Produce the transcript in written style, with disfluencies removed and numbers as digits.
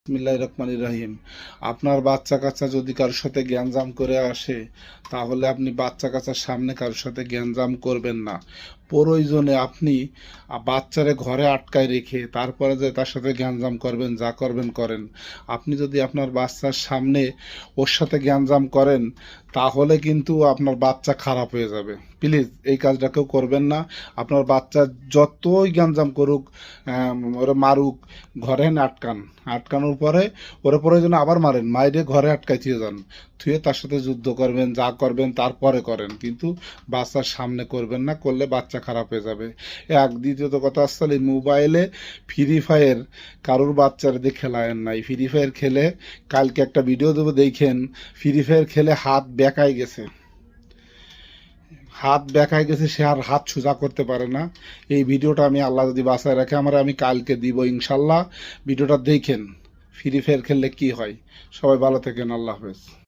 বিসমিল্লাহির রহমানির রহিম। আপনার বাচ্চা কাচ্চা যদি কারোর সাথে গ্যাঞ্জাম করে আসে, তাহলে আপনি বাচ্চা কাচ্চার সামনে কারোর সাথে গ্যাঞ্জাম করবেন না। প্রয়োজনে আপনি বাচ্চারে ঘরে আটকায় রেখে তারপরে যে তার সাথে গ্যাঞ্জাম করবেন, যা করবেন করেন। আপনি যদি আপনার বাচ্চার সামনে ওর সাথে গ্যাঞ্জাম করেন, তাহলে কিন্তু আপনার বাচ্চা খারাপ হয়ে যাবে। প্লিজ এই কাজটা কেউ করবেন না। আপনার বাচ্চা যতই গ্যাঞ্জাম করুক, ওরা মারুক, ঘরে এনে আটকানোর পরে ওরা প্রয়োজনে আবার মারেন, মাইরে ঘরে আটকাই থুয়ে যান, থুয়ে তার সাথে যুদ্ধ করবেন, যা করবেন তারপরে করেন, কিন্তু বাচ্চার সামনে করবেন না, করলে বাচ্চা খারাপ হয়ে যাবে। দ্বিতীয়ত কথা আসলে মোবাইলে ফ্রি ফায়ার কারোর বাচ্চার দিয়ে খেলায়েন নাই। ফ্রি ফায়ার খেলে, কালকে একটা ভিডিও দেবো দেখেন, ফ্রি ফায়ার খেলে হাত বেঁকায় গেছে, সে আর হাত সোজা করতে পারে না। এই ভিডিওটা আমি আল্লাহ যদি বাঁচায় রাখে আমি কালকে দিব ইনশাল্লাহ। ভিডিওটা দেখেন ফ্রি ফায়ার খেললে কি হয়। সবাই ভালো থাকেন, আল্লাহ হাফেজ।